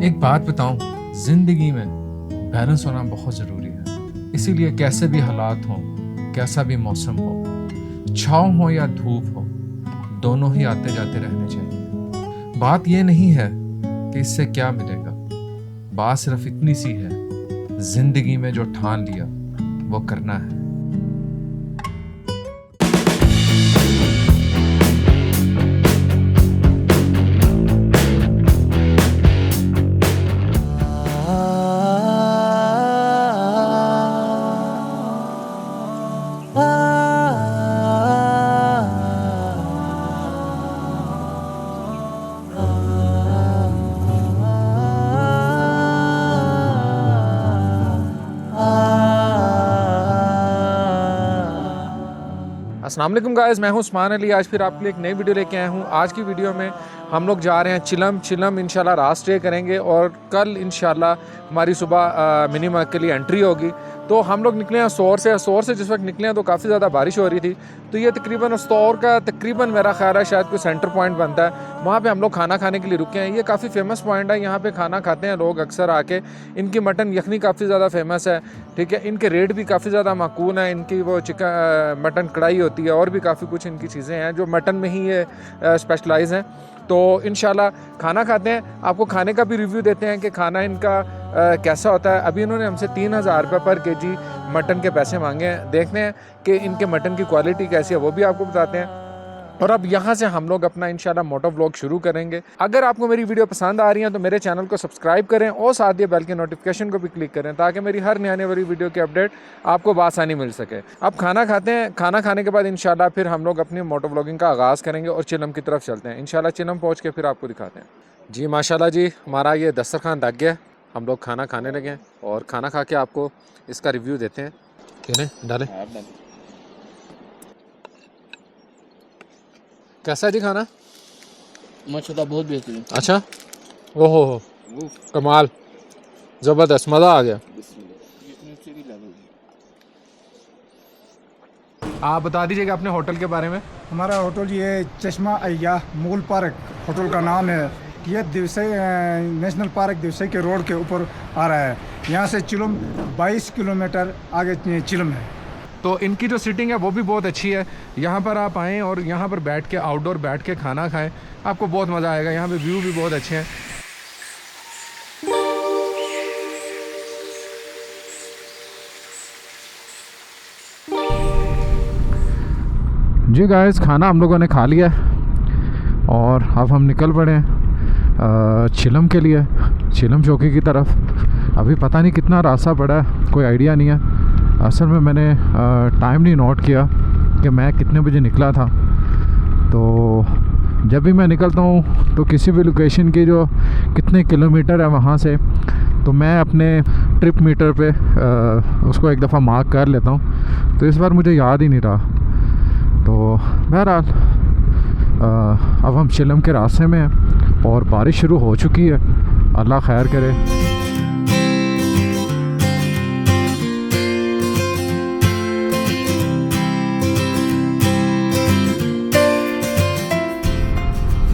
एक बात बताऊं, जिंदगी में बैलेंस होना बहुत ज़रूरी है। इसीलिए कैसे भी हालात हों, कैसा भी मौसम हो, छाँव हो या धूप हो, दोनों ही आते जाते रहने चाहिए। बात ये नहीं है कि इससे क्या मिलेगा, बात सिर्फ इतनी सी है, जिंदगी में जो ठान लिया वो करना है। अस्सलाम वालेकुम गाइस, मैं हूं उस्मान अली। आज फिर आपके लिए एक नई वीडियो लेके आया हूं। आज की वीडियो में हम लोग जा रहे हैं चिलम इंशाल्लाह रात स्टे करेंगे और कल इंशाल्लाह हमारी सुबह मिनिमा के लिए एंट्री होगी। तो हम लोग निकले हैं सोर से जिस वक्त निकले हैं तो काफ़ी ज़्यादा बारिश हो रही थी। तो ये तकरीबन सोर का तकरीबन मेरा ख्याल है शायद कोई सेंटर पॉइंट बनता है, वहाँ पे हम लोग खाना खाने के लिए रुके हैं। ये काफ़ी फेमस पॉइंट है, यहाँ पे खाना खाते हैं लोग अक्सर आके। इनकी मटन यखनी काफ़ी ज़्यादा फेमस है, ठीक है। इनके रेट भी काफ़ी ज़्यादा माकूल हैं। इनकी वो चिकन मटन कढ़ाई होती है और भी काफ़ी कुछ इनकी चीज़ें हैं जो मटन में ही ये स्पेशलाइज हैं। तो इंशाल्लाह खाना खाते हैं, आपको खाने का भी रिव्यू देते हैं कि खाना इनका कैसा होता है। अभी इन्होंने हमसे 3000 रुपये पर केजी मटन के पैसे मांगे हैं। देखते हैं कि इनके मटन की क्वालिटी कैसी है, वो भी आपको बताते हैं। और अब यहाँ से हम लोग अपना इंशाल्लाह मोटो व्लॉग शुरू करेंगे। अगर आपको मेरी वीडियो पसंद आ रही है तो मेरे चैनल को सब्सक्राइब करें और साथ ही बेल के नोटिफिकेशन को भी क्लिक करें ताकि मेरी हर नई आने वाली वीडियो की अपडेट आपको बआसानी मिल सके। अब खाना खाते हैं, खाना खाने के बाद इंशाल्लाह फिर हम लोग अपनी मोटो व्लॉगिंग का आगाज़ करेंगे और चिलम की तरफ चलते हैं। इंशाल्लाह चिलम पहुँच के फिर आपको दिखाते हैं। जी माशाल्लाह जी, हमारा ये दस्तरखान लग गया, हम लोग खाना खाने लगे हैं और खाना खा के आपको इसका रिव्यू देते हैं। क्यों डालें? कैसा है जी खाना? माशाल्लाह बहुत बेहतरीन। अच्छा, ओहो हो, कमाल, ज़बरदस्त, मज़ा आ गया। आप बता दीजिएगा अपने होटल के बारे में। हमारा होटल ये चश्मा अय्या मूल पार्क होटल का नाम है। ये दिवसई नेशनल पार्क दिवसई के रोड के ऊपर आ रहा है। यहाँ से चिलम 22 किलोमीटर आगे चिलम है। तो इनकी जो सिटिंग है वो भी बहुत अच्छी है। यहाँ पर आप आएँ और यहाँ पर बैठ के आउटडोर बैठ के खाना खाएं, आपको बहुत मज़ा आएगा। यहाँ पे व्यू भी बहुत अच्छे हैं। जी गाइस, खाना हम लोगों ने खा लिया और अब हम निकल पड़े हैं चिलम के लिए, चिलम चौकी की तरफ। अभी पता नहीं कितना रास्ता पड़ा है, कोई आइडिया नहीं है। असल में मैंने टाइम नहीं नोट किया कि मैं कितने बजे निकला था। तो जब भी मैं निकलता हूँ तो किसी भी लोकेशन की जो कितने किलोमीटर है वहाँ से, तो मैं अपने ट्रिप मीटर पे उसको एक दफ़ा मार्क कर लेता हूँ। तो इस बार मुझे याद ही नहीं रहा। तो बहरहाल अब हम चिलम के रास्ते में हैं और बारिश शुरू हो चुकी है, अल्लाह खैर करे।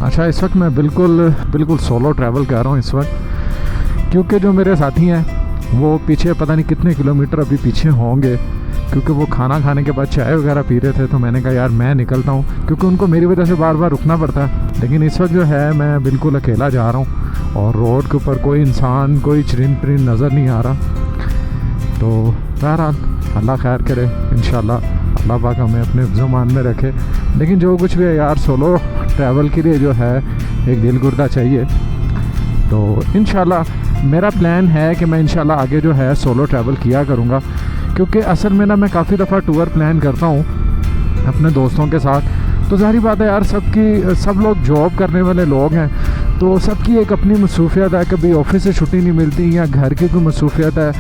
अच्छा, इस वक्त मैं बिल्कुल सोलो ट्रैवल कर रहा हूँ इस वक्त, क्योंकि जो मेरे साथी हैं वो पीछे पता नहीं कितने किलोमीटर अभी पीछे होंगे, क्योंकि वो खाना खाने के बाद चाय वगैरह पी रहे थे। तो मैंने कहा यार मैं निकलता हूँ, क्योंकि उनको मेरी वजह से बार बार रुकना पड़ता है। लेकिन इस वक्त जो है मैं बिल्कुल अकेला जा रहा हूँ और रोड के ऊपर कोई इंसान, कोई चरिंद परिंद नज़र नहीं आ रहा। तो बहरहाल अल्लाह खैर करे, इंशाल्लाह अल्लाह पाक हमें अपने ज़ुबान में रखे। लेकिन जो कुछ भी है यार, सोलो ट्रैवल के लिए जो है एक दिल गुर्दा चाहिए। तो इंशाल्लाह मेरा प्लान है कि मैं इंशाल्लाह आगे जो है सोलो ट्रैवल किया करूँगा, क्योंकि असल में ना मैं काफ़ी दफ़ा टूर प्लान करता हूँ अपने दोस्तों के साथ। तो ज़ाहिर बात है यार, सब लोग जॉब करने वाले लोग हैं, तो सबकी एक अपनी मसरूफियत है। कभी ऑफिस से छुट्टी नहीं मिलती या घर की कोई मसरूफियत है।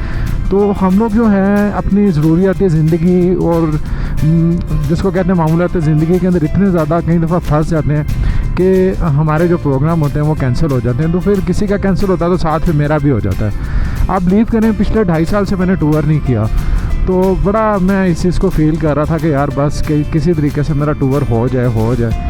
तो हम लोग जो हैं अपनी ज़रूरियात ज़िंदगी और जिसको कहते हैं मामूलात ज़िंदगी के अंदर इतने ज़्यादा कई दफ़ा फंस जाते हैं कि हमारे जो प्रोग्राम होते हैं वो कैंसिल हो जाते हैं। तो फिर किसी का कैंसिल होता है तो साथ में मेरा भी हो जाता है। आप बिलीव करें, पिछले 2.5 साल से मैंने टूर नहीं किया। तो बड़ा मैं इस चीज़ को फील कर रहा था कि यार बस किसी तरीके से मेरा टूर हो जाए।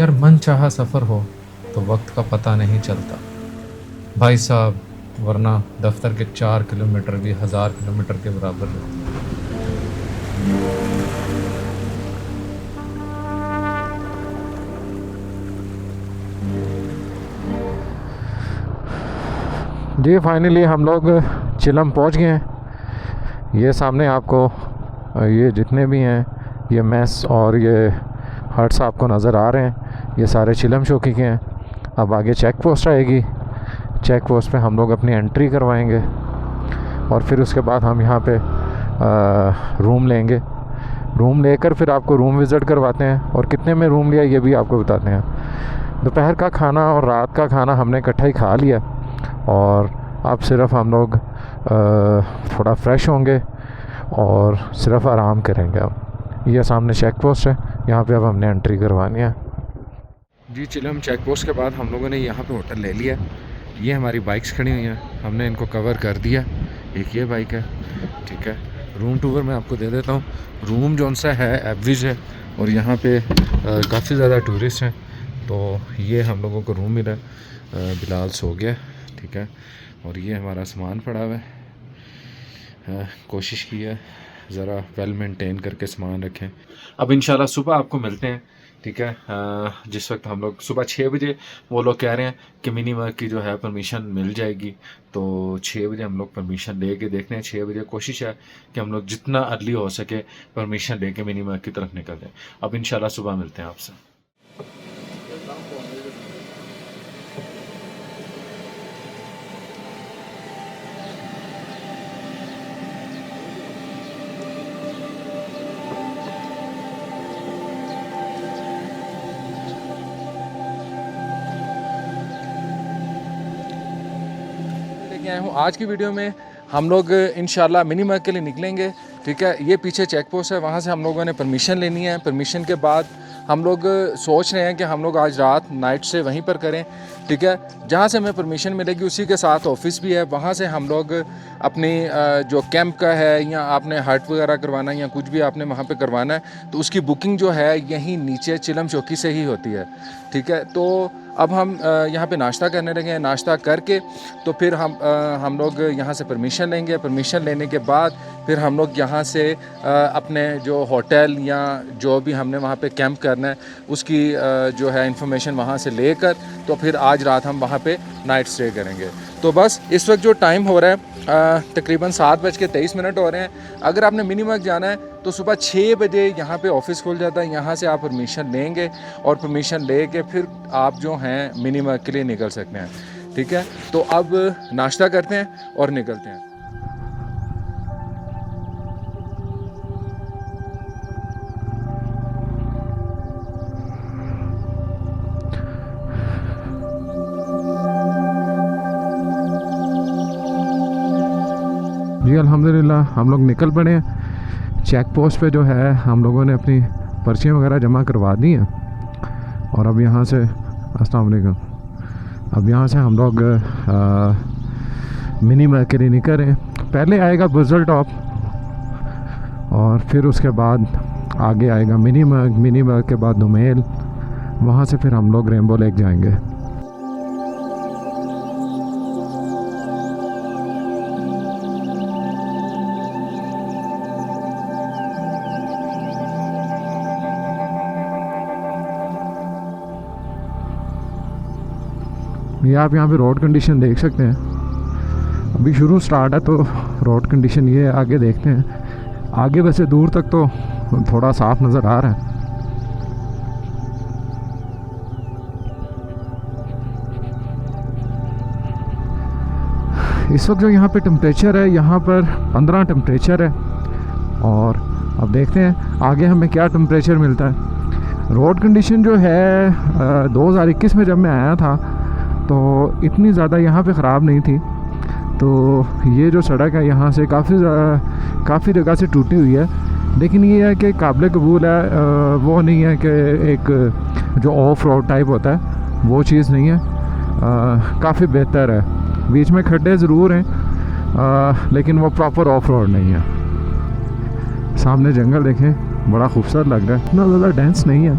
यार मन चाहा सफ़र हो तो वक्त का पता नहीं चलता भाई साहब, वरना दफ्तर के 4 किलोमीटर भी 1000 किलोमीटर के बराबर लगते हैं। जी फाइनली हम लोग चिलम पहुंच गए हैं। ये सामने आपको ये जितने भी हैं ये मेस और ये हट्स आपको नज़र आ रहे हैं, ये सारे चिलम शौकी के हैं। अब आगे चेक पोस्ट आएगी, चेक पोस्ट पे हम लोग अपनी एंट्री करवाएंगे और फिर उसके बाद हम यहाँ पे रूम लेंगे। रूम लेकर फिर आपको रूम विज़िट करवाते हैं और कितने में रूम लिया ये भी आपको बताते हैं। दोपहर का खाना और रात का खाना हमने इकट्ठा ही खा लिया और अब सिर्फ हम लोग थोड़ा फ्रेश होंगे और सिर्फ आराम करेंगे। अब ये सामने चेक पोस्ट है, यहाँ पे अब हमने एंट्री करवानी है। जी चिलम चेक पोस्ट के बाद हम लोगों ने यहाँ पे होटल ले लिया। ये हमारी बाइक्स खड़ी हुई हैं, हमने इनको कवर कर दिया। एक ये बाइक है, ठीक है। रूम टूर मैं आपको दे देता हूँ। रूम जो सा है एवरेज है और यहाँ पे काफ़ी ज़्यादा टूरिस्ट हैं, तो ये हम लोगों को रूम मिला। बिलाल सो गया, ठीक है। और ये हमारा सामान पड़ा हुआ है। कोशिश की है ज़रा वेल मेंटेन करके सामान रखें। अब इंशाल्लाह सुबह आपको मिलते हैं, ठीक है। जिस वक्त हम लोग सुबह 6 बजे, वो लोग कह रहे हैं कि मिनी वर्क की जो है परमिशन मिल जाएगी, तो 6 बजे हम लोग परमिशन ले के देखते हैं। 6 बजे कोशिश है कि हम लोग जितना अर्ली हो सके परमिशन ले के मिनी वर्क की तरफ निकल जाएँ। अब इंशाल्लाह सुबह मिलते हैं आपसे। आया हूँ आज की वीडियो में हम लोग इंशाल्लाह मिनी वर्क के लिए निकलेंगे, ठीक है। ये पीछे चेक पोस्ट है, वहाँ से हम लोगों ने परमिशन लेनी है। परमिशन के बाद हम लोग सोच रहे हैं कि हम लोग आज रात नाइट से वहीं पर करें, ठीक है। जहाँ से हमें परमिशन मिलेगी उसी के साथ ऑफिस भी है, वहाँ से हम लोग अपनी जो कैंप का है या आपने हट वगैरह करवाना है या कुछ भी आपने वहाँ पे करवाना है, तो उसकी बुकिंग जो है यहीं नीचे चिलम चौकी से ही होती है, ठीक है। तो अब हम यहाँ पे नाश्ता करने लगे हैं। नाश्ता करके तो फिर हम लोग यहाँ से परमिशन लेंगे। परमिशन लेने के बाद फिर हम लोग यहाँ से अपने जो होटल या जो भी हमने वहाँ पे कैंप करना है उसकी जो है इंफॉर्मेशन वहाँ से लेकर तो फिर आज रात हम वहाँ पे नाइट स्टे करेंगे। तो बस इस वक्त जो टाइम हो रहा है तकरीबन 7:23 हो रहे हैं। अगर आपने मिनी वर्क जाना है तो सुबह 6 बजे यहाँ पे ऑफिस खुल जाता है, यहाँ से आप परमिशन लेंगे और परमिशन ले के फिर आप जो हैं मिनी वर्क के लिए निकल सकते हैं, ठीक है। तो अब नाश्ता करते हैं और निकलते हैं। जी अल्हम्दुलिल्लाह हम लोग निकल पड़े हैं। चेक पोस्ट पे जो है हम लोगों ने अपनी पर्चियाँ वगैरह जमा करवा दी हैं और अब यहाँ से अस्सलाम वालेकुम, अब यहाँ से हम लोग मिनी वर्क के लिए निकल रहे हैं। पहले आएगा बुज़ल टॉप और फिर उसके बाद आगे आएगा मिनी वर्क के बाद दुमेल, वहाँ से फिर हम लोग रेनबो लेक जाएंगे। ये आप यहाँ पे रोड कंडीशन देख सकते हैं। अभी शुरू स्टार्ट है तो रोड कंडीशन ये है, आगे देखते हैं। आगे वैसे दूर तक तो थोड़ा साफ नज़र आ रहा है। इस वक्त जो यहाँ पे टेम्परेचर है, यहाँ पर 15 टेम्परेचर है और अब देखते हैं आगे हमें क्या टेम्परेचर मिलता है। रोड कंडीशन जो है 2021 में जब मैं आया था तो इतनी ज़्यादा यहाँ पे ख़राब नहीं थी। तो ये जो सड़क है यहाँ से काफ़ी जगह से टूटी हुई है, लेकिन ये है कि काबिल कबूल है। वो नहीं है कि एक जो ऑफ रोड टाइप होता है वो चीज़ नहीं है, काफ़ी बेहतर है। बीच में खड्डे ज़रूर हैं लेकिन वो प्रॉपर ऑफ रोड नहीं है। सामने जंगल देखें, बड़ा खूबसूरत लग रहा है, इतना ज़्यादा डेंस नहीं है।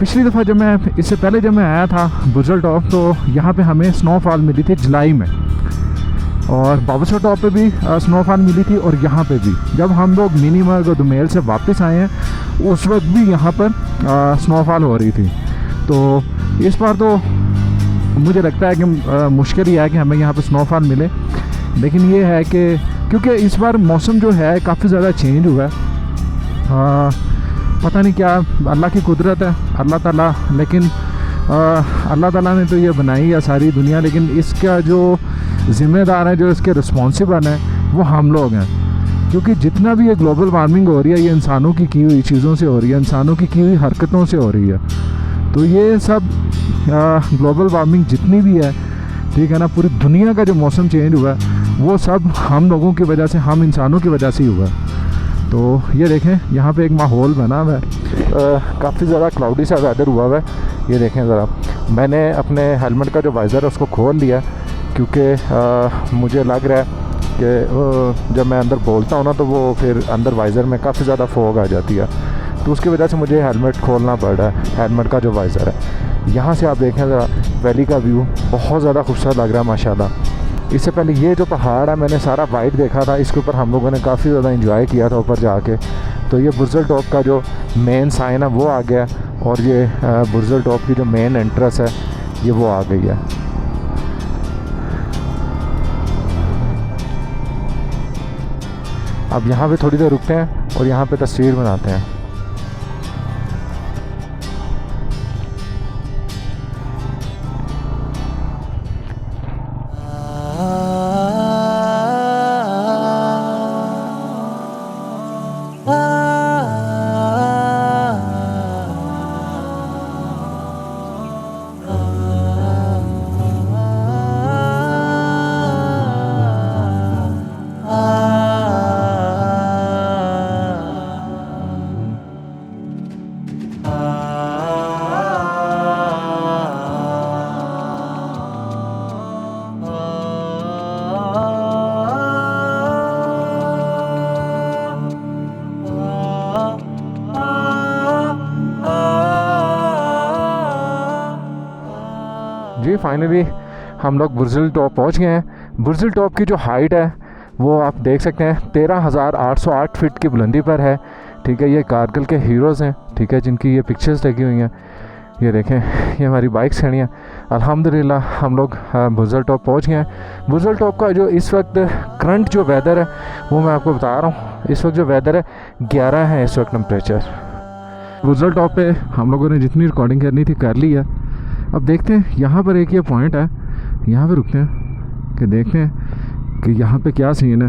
पिछली दफ़ा जब मैं इससे पहले जब मैं आया था बुर्जल टॉप, तो यहाँ पे हमें स्नोफॉल मिली थी जुलाई में, और बाबूसर टॉप पे भी स्नोफॉल मिली थी, और यहाँ पे भी जब हम लोग मिनीमर्ग और दुमेल से वापस आए हैं उस वक्त भी यहाँ पर स्नोफॉल हो रही थी। तो इस बार तो मुझे लगता है कि मुश्किल ही है कि हमें यहाँ पर स्नोफॉल मिले, लेकिन ये है कि क्योंकि इस बार मौसम जो है काफ़ी ज़्यादा चेंज हुआ है, पता नहीं क्या अल्लाह की कुदरत है, अल्लाह ताला, लेकिन अल्लाह ताला ने तो ये बनाई है सारी दुनिया, लेकिन इसका जो ज़िम्मेदार है, जो इसके रिस्पॉन्सिबल हैं, वो हम लोग हैं। क्योंकि जितना भी ये ग्लोबल वार्मिंग हो रही है, ये इंसानों की हुई चीज़ों से हो रही है, इंसानों की हुई हरकतों से हो रही है। तो ये सब ग्लोबल वार्मिंग जितनी भी है, ठीक है ना, पूरी दुनिया का जो मौसम चेंज हुआ है वो सब हम लोगों की वजह से, हम इंसानों की वजह से ही हुआ है। तो ये देखें यहाँ पे एक माहौल बना हुआ है, काफ़ी ज़्यादा क्लाउडी सा वेदर हुआ हुआ है। ये देखें ज़रा, मैंने अपने हेलमेट का जो वाइज़र है उसको खोल लिया, क्योंकि मुझे लग रहा है कि जब मैं अंदर बोलता हूँ ना तो वो फिर अंदर वाइज़र में काफ़ी ज़्यादा फोग आ जाती है, तो उसकी वजह से मुझे हेलमेट खोलना पड़ रहा है, हेलमेट का जो वाइज़र है। यहाँ से आप देखें ज़रा, वैली का व्यू बहुत ज़्यादा खूबसूरत लग रहा है माशाल्लाह। इससे पहले ये जो पहाड़ है मैंने सारा वाइट देखा था, इसके ऊपर हम लोगों ने काफ़ी ज़्यादा एंजॉय किया था ऊपर जाके। तो ये बुर्जल टॉप का जो मेन साइन है वो आ गया, और ये बुर्जल टॉप की जो मेन एंट्रेंस है ये वो आ गई है। अब यहाँ पे थोड़ी देर रुकते हैं और यहाँ पे तस्वीर बनाते हैं। जी फाइनली हम लोग बुर्जल टॉप पहुंच गए हैं। बुर्जल टॉप की जो हाइट है वो आप देख सकते हैं 13,808 फीट की बुलंदी पर है। ठीक है, ये कारगिल के हीरोज़ हैं, ठीक है, जिनकी ये पिक्चर्स लगी हुई हैं। ये देखें, ये हमारी बाइक्स खड़ी हैं। अल्हम्दुलिल्लाह हम लोग बुर्जल टॉप पहुंच गए हैं। बुर्जल टॉप का जो इस वक्त करंट जो वेदर है वो मैं आपको बता रहा हूँ। इस वक्त जो वेदर है 11 है इस वक्त टेम्परेचर। बुर्जल टॉप पे हम लोगों ने जितनी रिकॉर्डिंग करनी थी कर ली है। अब देखते हैं, यहाँ पर एक ये पॉइंट है, यहाँ पर रुकते हैं कि देखते हैं कि यहाँ पे क्या सीन है।